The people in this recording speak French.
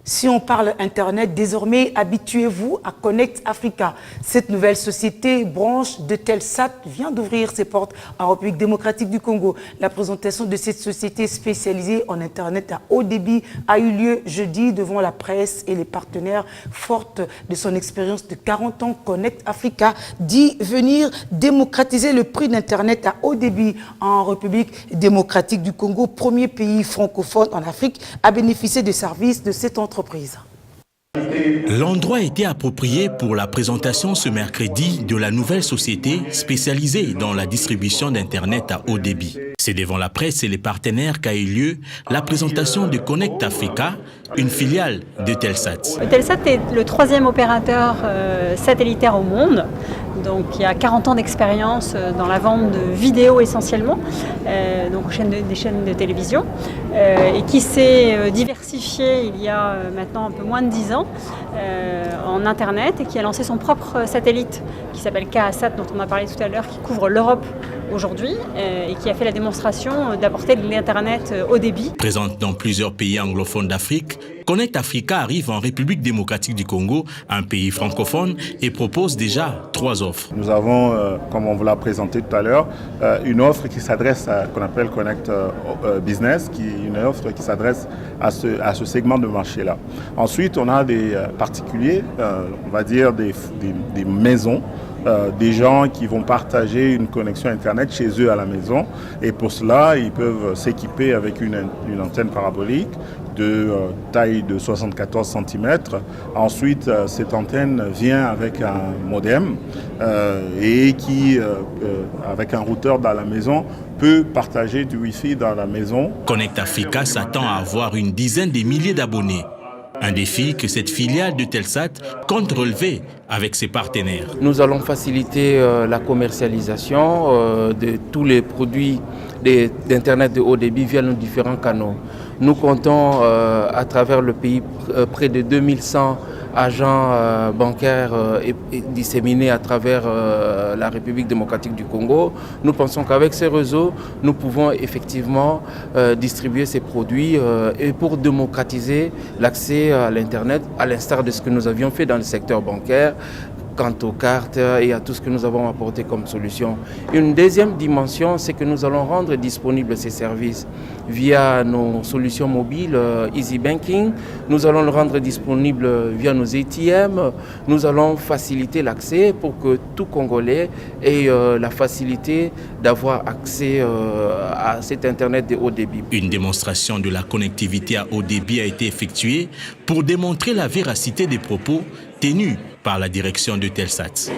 Si on parle Internet, désormais, habituez-vous à Connect Africa. Cette nouvelle société, branche de Telsat, vient d'ouvrir ses portes en République démocratique du Congo. La présentation de cette société spécialisée en Internet à haut débit a eu lieu jeudi devant la presse et les partenaires. Forte de son expérience de 40 ans, Connect Africa dit venir démocratiser le prix d'Internet à haut débit en République démocratique du Congo, premier pays francophone en Afrique à bénéficier des services de cette entreprise. L'endroit était approprié pour la présentation ce mercredi de la nouvelle société spécialisée dans la distribution d'Internet à haut débit. C'est devant la presse et les partenaires qu'a eu lieu la présentation de Connect Africa, une filiale de Telsat. Telsat est le troisième opérateur satellitaire au monde. Donc, il y a 40 ans d'expérience dans la vente de vidéos essentiellement, donc des chaînes de télévision, et qui s'est diversifié il y a maintenant un peu moins de 10 ans en Internet et qui a lancé son propre satellite qui s'appelle KASat, dont on a parlé tout à l'heure, qui couvre l'Europe aujourd'hui et qui a fait la démonstration d'apporter de l'Internet haut débit. Présente dans plusieurs pays anglophones d'Afrique, Connect Africa arrive en République démocratique du Congo, un pays francophone, et propose déjà 3 offres. Nous avons, comme on vous l'a présenté tout à l'heure, une offre qui s'adresse à qu'on appelle Connect Business, qui est une offre qui s'adresse à ce segment de marché-là. Ensuite, on a des particuliers, on va dire des maisons, des gens qui vont partager une connexion Internet chez eux à la maison. Et pour cela, ils peuvent s'équiper avec une antenne parabolique de taille de 74 cm. Ensuite, cette antenne vient avec un modem et qui, avec un routeur dans la maison, peut partager du Wi-Fi dans la maison. Connect Africa s'attend à avoir une dizaine de milliers d'abonnés. Un défi que cette filiale de Telsat compte relever avec ses partenaires. Nous allons faciliter la commercialisation de tous les produits d'Internet de haut débit via nos différents canaux. Nous comptons à travers le pays près de 2100 agents bancaires disséminés à travers la République démocratique du Congo. Nous pensons qu'avec ces réseaux, nous pouvons effectivement distribuer ces produits et pour démocratiser l'accès à l'Internet, à l'instar de ce que nous avions fait dans le secteur bancaire, quant aux cartes et à tout ce que nous avons apporté comme solution. Une deuxième dimension, c'est que nous allons rendre disponibles ces services via nos solutions mobiles Easy Banking. Nous allons le rendre disponible via nos ATM. Nous allons faciliter l'accès pour que tout Congolais ait la facilité d'avoir accès à cet Internet de haut débit. Une démonstration de la connectivité à haut débit a été effectuée pour démontrer la véracité des propos tenus par la direction de Telsat.